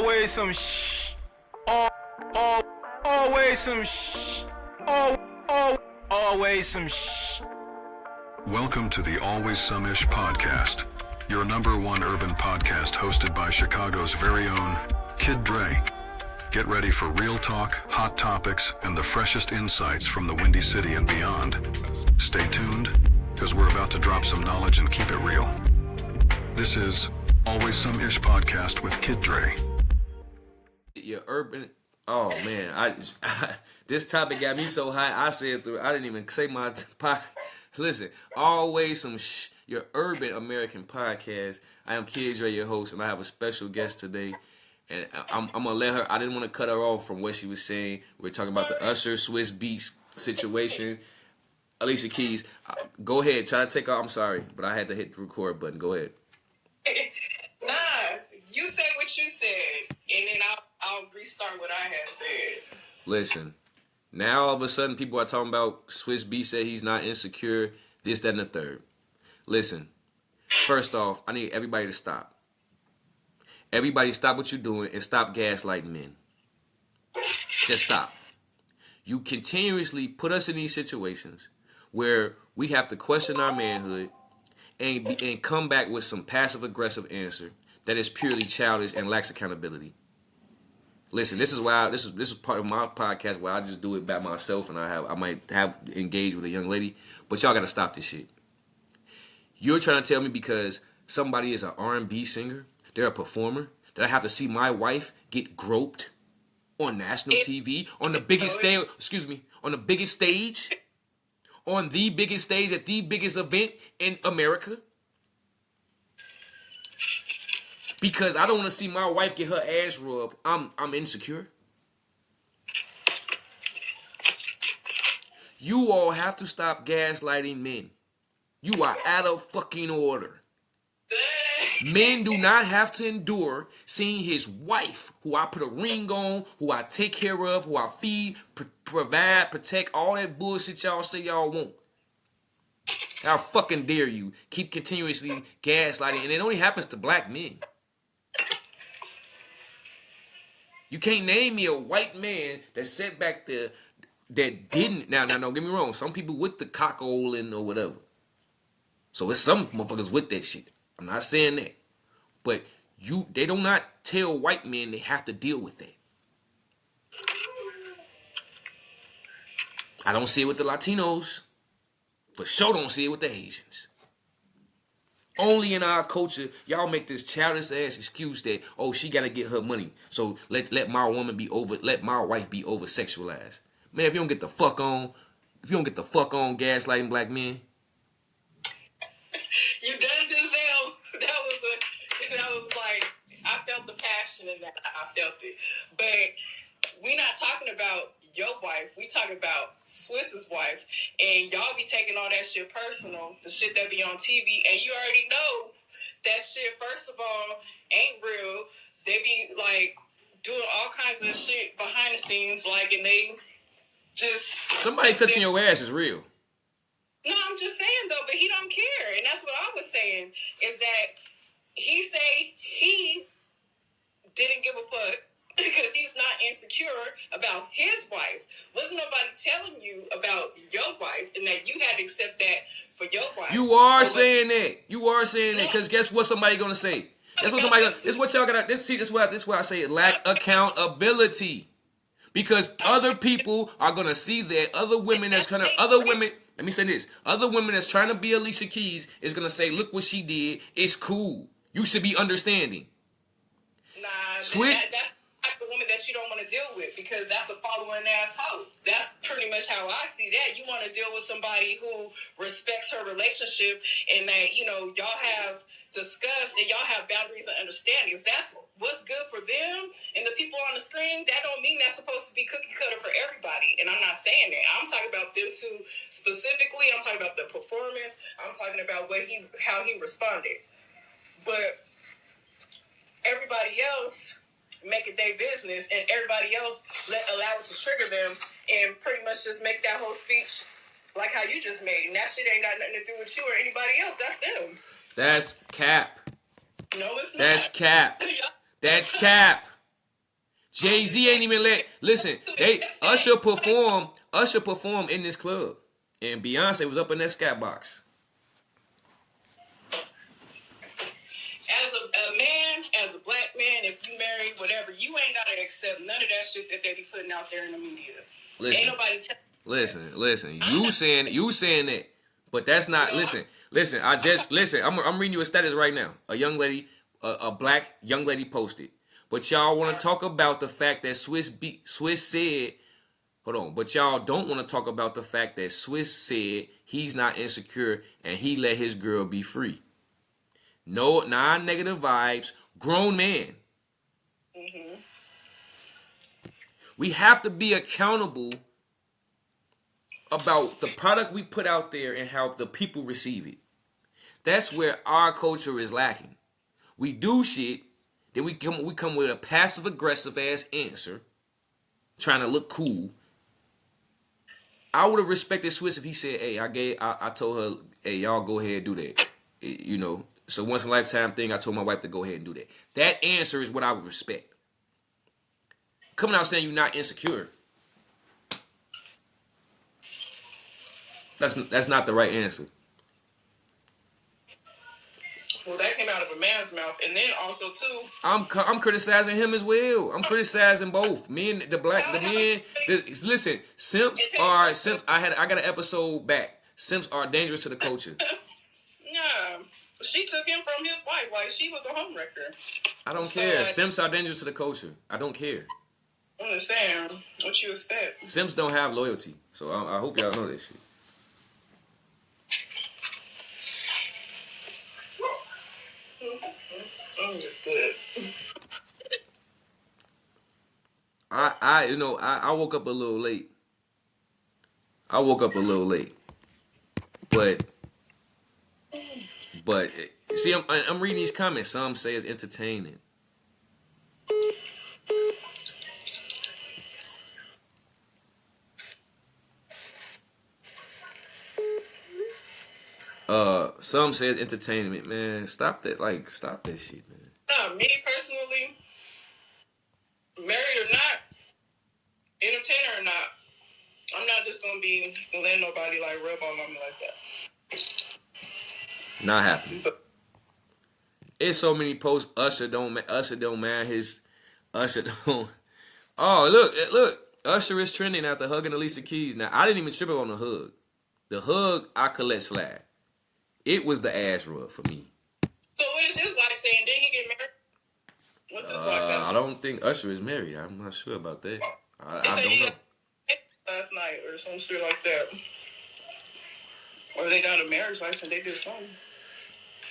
Always some shh. Always some shh. Always some shh. Welcome to the Always Some-ish podcast, your number one urban podcast hosted by Chicago's very own Kiddre. Get ready for real talk, hot topics, and the freshest insights from the Windy City and beyond. Stay tuned, because we're about to drop some knowledge and keep it real. This is Always Some-ish podcast with Kiddre. Your urban... Oh, man. This topic got me so high, I didn't even say my... Listen, Always Some your urban American podcast. I am Kiddre, your host, and I have a special guest today. And I'm going to let her... I didn't want to cut her off from what she was saying. We're talking about the Usher Swiss Beats situation. Alicia Keys, go ahead. Try to take off. I'm sorry, but I had to hit the record button. Go ahead. Nah, you say what you said, and then I'll restart what I had said. Listen, now all of a sudden people are talking about Swiss B said he's not insecure, this, that, and the third. Listen, first off, I need everybody to stop. Everybody stop what you're doing and stop gaslighting men. Just stop. You continuously put us in these situations where we have to question our manhood and come back with some passive-aggressive answer that is purely childish and lacks accountability. Listen, this is why this is part of my podcast where I just do it by myself, and I might have engaged with a young lady, but y'all gotta stop this shit. You're trying to tell me because somebody is an R&B singer, they're a performer, that I have to see my wife get groped on national TV on the biggest stage? On the biggest stage. On the biggest stage at the biggest event in America? Because I don't want to see my wife get her ass rubbed. I'm insecure. You all have to stop gaslighting men. You are out of fucking order. Men do not have to endure seeing his wife, who I put a ring on, who I take care of, who I feed, provide, protect, all that bullshit y'all say y'all want. How fucking dare you keep continuously gaslighting, and it only happens to black men. You can't name me a white man that sat back there that didn't. Now, don't get me wrong. Some people with the cockoling or whatever. So it's some motherfuckers with that shit. I'm not saying that. But they do not tell white men they have to deal with that. I don't see it with the Latinos. For sure don't see it with the Asians. Only in our culture, y'all make this childish ass excuse that, oh, she gotta get her money. So let my wife be over sexualized. Man, if you don't get the fuck on gaslighting black men. You done, Denzel? That was like, I felt the passion in that. I felt it. But we not talking about your wife. We talking about Swiss's wife. And y'all be taking all that shit personal, the shit that be on TV. And you already know that shit, first of all, ain't real. They be, like, doing all kinds of shit behind the scenes, like, and they just... Somebody touching your ass is real. No, I'm just saying, though, but he don't care. And that's what I was saying, is that he say he didn't give a fuck because he's not insecure about his wife. Wasn't nobody telling you about your wife and that you had to accept that for your wife. You are saying that. You are saying that because guess what somebody gonna say? That's what somebody. This is what y'all gotta. This is why I say it. Lack accountability. Because other people are gonna see that other women that's trying to Let me say this. Other women that's trying to be Alicia Keys is gonna say, "Look what she did. It's cool. You should be understanding." Nah, that's the type of woman that you don't want to deal with because that's a following ass hoe. That's pretty much how I see that. You want to deal with somebody who respects her relationship and that, y'all have discussed and y'all have boundaries and understandings. That's what's good for them and the people on the screen. That don't mean that's supposed to be cookie cutter for everybody. And I'm not saying that. I'm talking about them two specifically. I'm talking about the performance. I'm talking about how he responded. But everybody else make it their business, and everybody else allow it to trigger them and pretty much just make that whole speech like how you just made. And that shit ain't got nothing to do with you or anybody else. That's them. That's cap. No, it's not. That's cap. That's cap. Jay-Z ain't even listen, Usher performed in this club. And Beyonce was up in that skybox. As a black man, if you marry, whatever, you ain't gotta accept none of that shit that they be putting out there in the media. Ain't nobody Listen. You saying that, but that's not. Listen. I'm reading you a status right now. A young lady, a black young lady posted. But y'all want to talk about the fact that Swiss said. Hold on. But y'all don't want to talk about the fact that Swiss said he's not insecure and he let his girl be free. No non-negative vibes. Grown man. Mm-hmm. We have to be accountable about the product we put out there and how the people receive it. That's where our culture is lacking. We do shit, then we come with a passive aggressive ass answer, trying to look cool. I would have respected Swiss if he said, "Hey, I told her, hey, y'all go ahead and do that." You know, it's a once in a lifetime thing. I told my wife to go ahead and do that. That answer is what I would respect. Coming out saying you're not insecure. That's not the right answer. Well, that came out of a man's mouth, and then also too, I'm criticizing him as well. I'm criticizing both men, the men. Listen, simps. I got an episode back. Simps are dangerous to the culture. Yeah, she took him from his wife like she was a homewrecker. I don't care. Simps are dangerous to the culture. I don't care. I'm just saying, what you expect? Simps don't have loyalty, so I hope y'all know that shit. Good. I woke up a little late. But see, I'm reading these comments. Some say it's entertaining. Some say it's entertainment, man. Stop that shit, man. No, me personally, married or not, entertainer or not, I'm not just gonna be letting nobody like rub on me like that. Not happening. It's so many posts. Usher don't man his. Usher don't. Oh look. Usher is trending after hugging Alicia Keys. Now I didn't even trip on the hug. The hug I could let slide. It was the ass rub for me. So what is his wife saying? Did he get married? What's his wife? I don't think Usher is married. I'm not sure about that. I don't know. Last night or some shit like that. Or they got a marriage license. They did something.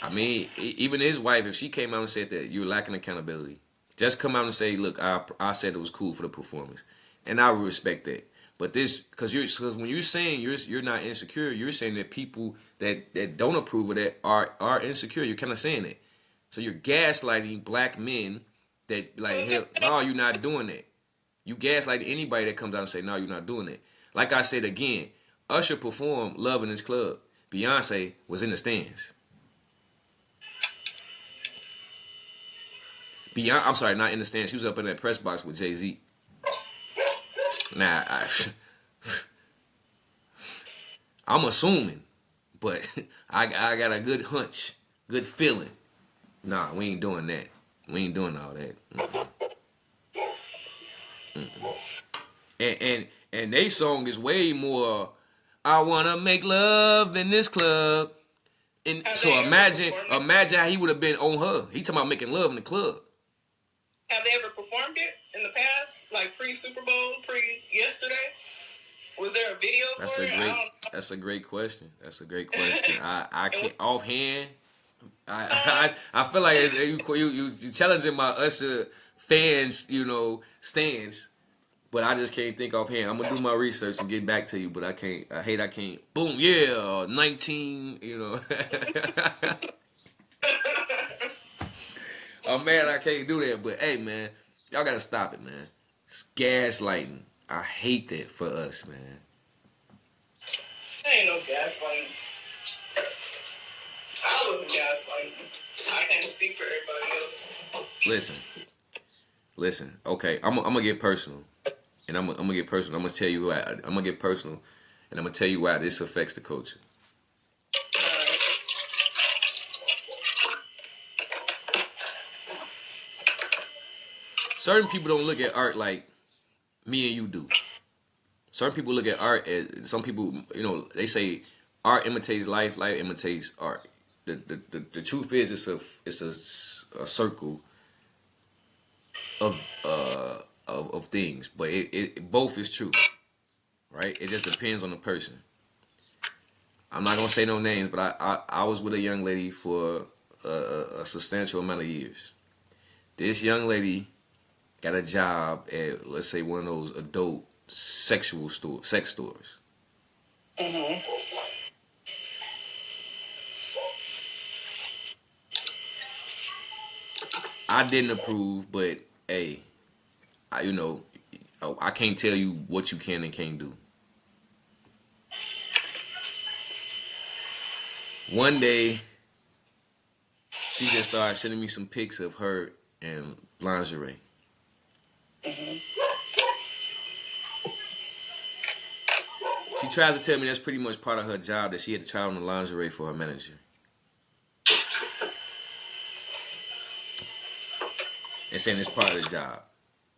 I mean, even his wife, if she came out and said that you're lacking accountability, just come out and say, look, I said it was cool for the performance, and I would respect that. But because when you're saying you're not insecure, you're saying that people that don't approve of that are insecure. You're kind of saying that. So you're gaslighting black men that like, no, you're not doing that. You gaslight anybody that comes out and say, no, you're not doing that. Like I said again, Usher performed Love in His Club. Beyonce was in the stands. I'm sorry, not in the stands. She was up in that press box with Jay-Z. Nah, I'm assuming, but I got a good hunch, good feeling. Nah, we ain't doing that. We ain't doing all that. And they song is way more. I wanna make love in this club. And so imagine how he would have been on her. He talking about making love in the club. Have they ever performed it in the past, like pre-Super Bowl, pre-yesterday? Was there a video for it? That's a great question. I can't offhand. I feel like you challenging my Usher fans, stands, but I just can't think offhand. I'm gonna do my research and get back to you, but I can't. I can't. Boom, yeah, 19. Oh man, I can't do that. But hey, man, y'all gotta stop it, man. It's gaslighting. I hate that for us, man. There ain't no gaslighting. I wasn't gaslighting. I can't speak for everybody else. Listen, Listen, okay, I'm gonna get personal, and I'm gonna get personal. I'm gonna tell you why. I'm gonna get personal, and I'm gonna tell you why this affects the culture. Certain people don't look at art like me and you do. Certain people look at art as some people, they say art imitates life, life imitates art. The truth is it's a circle of of things, but it both is true, right? It just depends on the person. I'm not gonna say no names, but I was with a young lady for a substantial amount of years. This young lady got a job at, let's say, one of those adult sex stores. Mm-hmm. I didn't approve, but hey, I can't tell you what you can and can't do. One day, she just started sending me some pics of her in lingerie. Mm-hmm. She tries to tell me that's pretty much part of her job, that she had to try on the lingerie for her manager. And saying it's part of the job.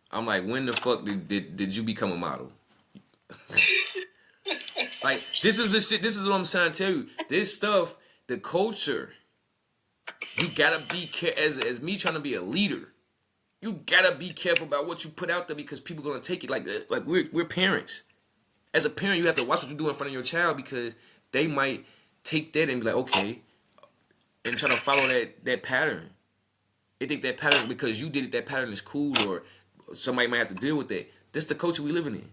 I'm like, when the fuck did you become a model? Like, this is the shit. This is what I'm trying to tell you. This stuff, the culture, you gotta be as me trying to be a leader. You gotta be careful about what you put out there, because people gonna take it like that. Like, we're parents. As a parent, you have to watch what you do in front of your child, because they might take that and be like, okay, and try to follow that pattern. They think that pattern, because you did it, that pattern is cool, or somebody might have to deal with that. This is the culture we living in.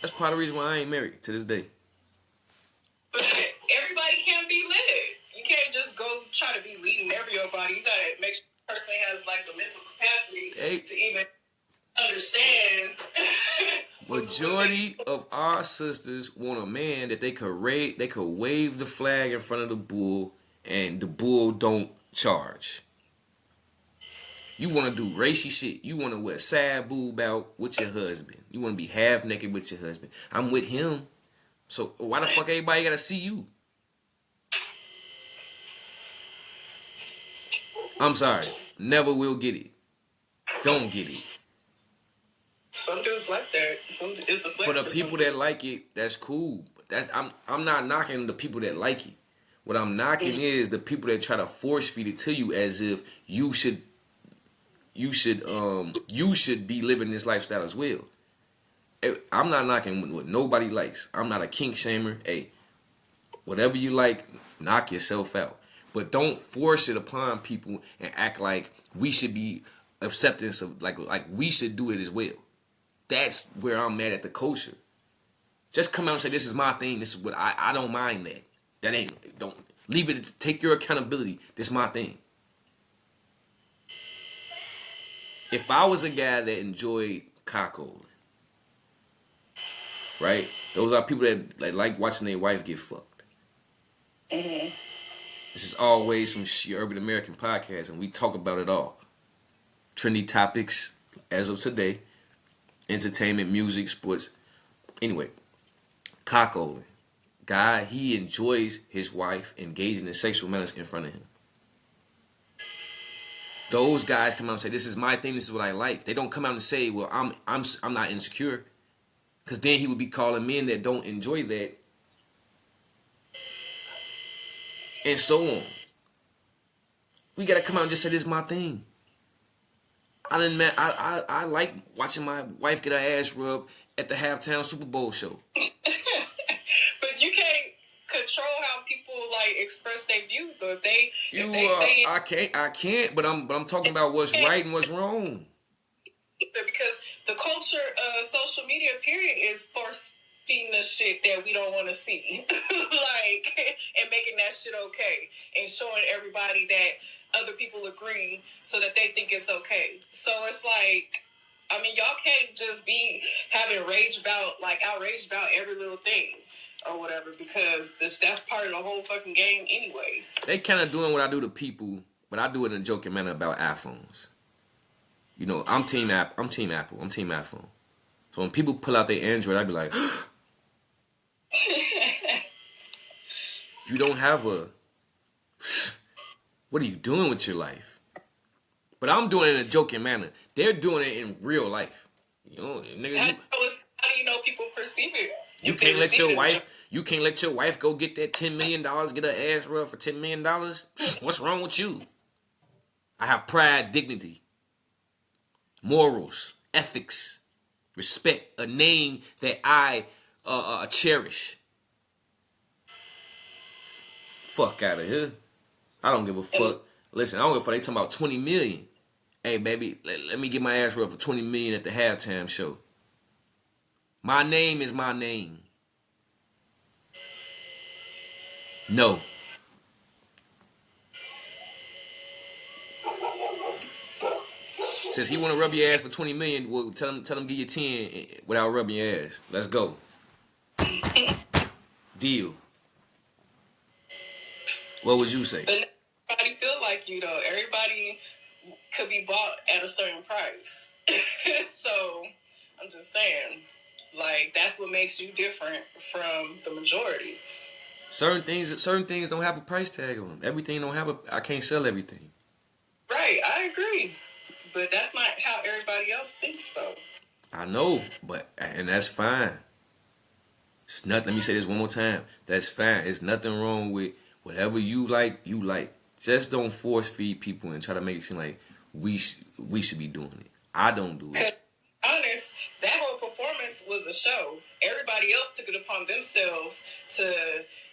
That's part of the reason why I ain't married to this day. But everybody can't be led. You can't just go try to be leading everybody. You gotta make sure the person has like the mental capacity to even understand. Majority of our sisters want a man that they could wave the flag in front of the bull, and the bull don't charge. You want to do racy shit. You want to wear sad boob out with your husband. You want to be half naked with your husband. I'm with him. So why the fuck everybody gotta see you? I'm sorry. Never will get it. Don't get it. Some dudes like that. It's a flex For the people that like it, that's cool. I'm not knocking the people that like it. What I'm knocking is the people that try to force feed it to you as if you should be living this lifestyle as well. I'm not knocking what nobody likes. I'm not a kink shamer. Hey, whatever you like, knock yourself out. But don't force it upon people and act like we should be acceptance of like we should do it as well. That's where I'm mad at the culture. Just come out and say, this is my thing. This is what I don't mind that. Don't leave it. Take your accountability. This is my thing. If I was a guy that enjoyed cockholding, right? Those are people that like watching their wife get fucked. Mm-hmm. This is always some Urban American podcast, and we talk about it all. Trendy topics as of today. Entertainment, music, sports. Anyway, cockholding. Guy, he enjoys his wife engaging in sexual manners in front of him. Those guys come out and say, this is my thing, this is what I like. They don't come out and say, well, I'm not insecure. Because then he would be calling men that don't enjoy that. And so on. We gotta come out and just say, this is my thing. I like watching my wife get her ass rubbed at the halftime Super Bowl show. But you can't control how people like express their views. So if they say I can't. But I'm talking about what's right and what's wrong. Because the culture, social media period is force feeding us shit that we don't want to see, like, and making that shit okay, and showing everybody that other people agree so that they think it's okay. So it's like, I mean, y'all can't just be having outraged about every little thing or whatever, because that's part of the whole fucking game anyway. They kind of doing what I do to people but I do it in a joking manner about iPhones. You know, I'm team Apple. I'm team iPhone. So when people pull out their Android, I be like, you don't have a. What are you doing with your life? But I'm doing it in a joking manner. They're doing it in real life. You know, niggas. How do you know people perceive it? You can't let your wife. You can't let your wife go get that $10 million, get her ass rubbed for $10 million. What's wrong with you? I have pride, dignity, morals, ethics, respect, a name that I cherish. Fuck out of here. I don't give a fuck. Listen, I don't give a fuck. They talking about 20 million. Hey, baby, let me get my ass rubbed for 20 million at the halftime show. My name is my name. No. Says he want to rub your ass for 20 million. Well, tell him give you 10 without rubbing your ass. Let's go. Deal. What would you say? But everybody feel like you though. Everybody could be bought at a certain price. So I'm just saying, like, that's what makes you different from the majority. Certain things don't have a price tag on them. Everything don't have I can't sell everything. Right, I agree. But that's not how everybody else thinks though. I know, and that's fine. It's nothing. Let me say this one more time. That's fine. It's nothing wrong with whatever you like. You like. Just don't force feed people and try to make it seem like we should be doing it. I don't do it. Honest, that whole performance was a show. Everybody else took it upon themselves to,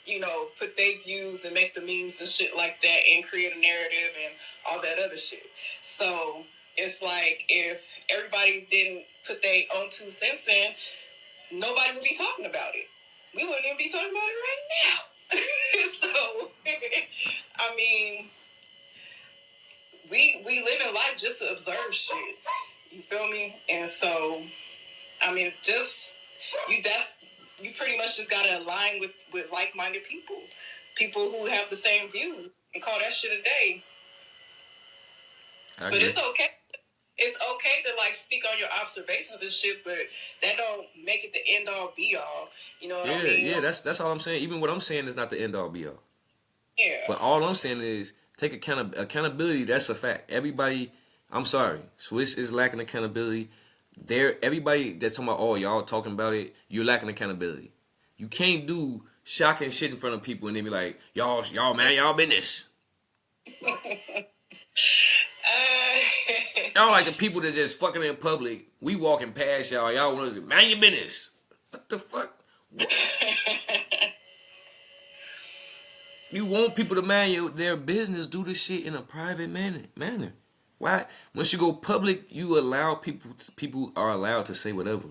you know, put their views and make the memes and shit like that and create a narrative and all that other shit. So it's like if everybody didn't put their own 2 cents in, nobody would be talking about it. We wouldn't even be talking about it right now. So, I mean, we live in life just to observe shit. You feel me? And so, I mean, you pretty much just gotta align with like-minded people who have the same view, and call that shit a day. But it's okay. It's okay to like speak on your observations and shit, but that don't make it the end all be all. You know what I mean? Yeah, that's all I'm saying. Even what I'm saying is not the end all be all. Yeah. But all I'm saying is take accountability. That's a fact. Everybody, I'm sorry, Swiss is lacking accountability. Everybody that's talking about, oh, y'all talking about it, you're lacking accountability. You can't do shocking shit in front of people and then be like, y'all man, y'all business. Y'all like the people that just fucking in public. We walking past y'all. Y'all want to mind your business. What the fuck? You want people to mind their business. Do this shit in a private manner. Why? Once you go public, you allow people are allowed to say whatever.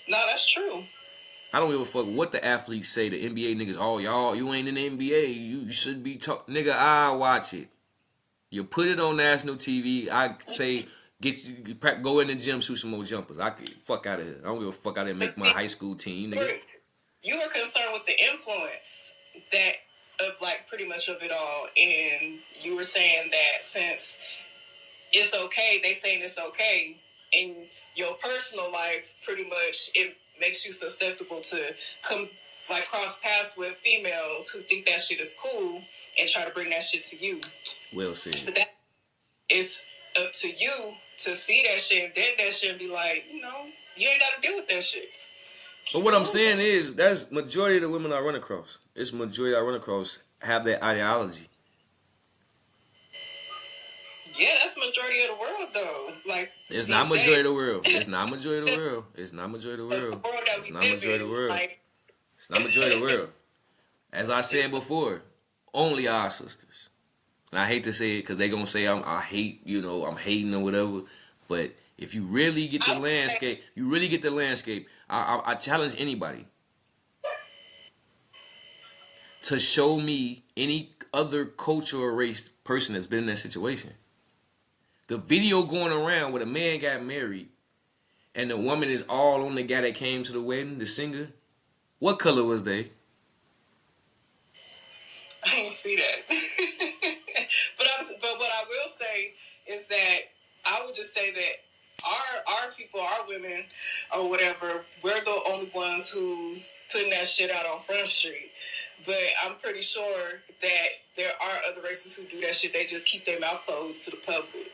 No, that's true. I don't give a fuck what the athletes say. The NBA niggas, oh, y'all, you ain't in the NBA. You should be talking. Nigga, I watch it. You put it on national TV. I say, go in the gym, shoot some more jumpers. I can fuck out of here. I don't give a fuck out of here. Make my high school team, nigga. You were concerned with the influence that of like pretty much of it all, and you were saying that since it's okay, they saying it's okay in your personal life, pretty much it makes you susceptible to come like cross paths with females who think that shit is cool and try to bring that shit to you. Well said. But that it's up to you to see that shit and dead that shit and be like, you know, you ain't got to deal with that shit. But what I'm saying is, that's majority of the women I run across. It's majority I run across have that ideology. Yeah, that's the majority of the world, though. Like, it's not majority of the world. It's not majority of the world. It's not majority of the world. It's not majority of the world. It's not majority of the world. As I said before, only our sisters. And I hate to say it because they gonna say I'm hating or whatever. But if you really get the landscape, I challenge anybody to show me any other culture or race person that's been in that situation. The video going around where the man got married and the woman is all on the guy that came to the wedding, the singer. What color was they? I didn't see that. that our people, our women, or whatever, we're the only ones who's putting that shit out on Front Street. But I'm pretty sure that there are other races who do that shit. They just keep their mouth closed to the public.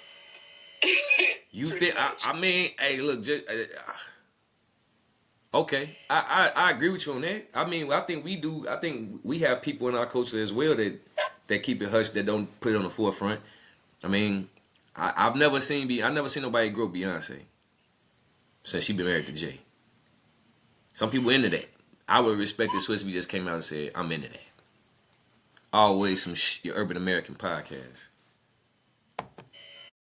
You think? I mean, hey, look, okay, I agree with you on that. I mean, I think we do. I think we have people in our culture as well that keep it hush, that don't put it on the forefront. I mean, I've never seen nobody grow Beyonce since she been married to Jay. Some people into that. I would respect if Swizz just came out and said, "I'm into that." Always some your Urban American podcast.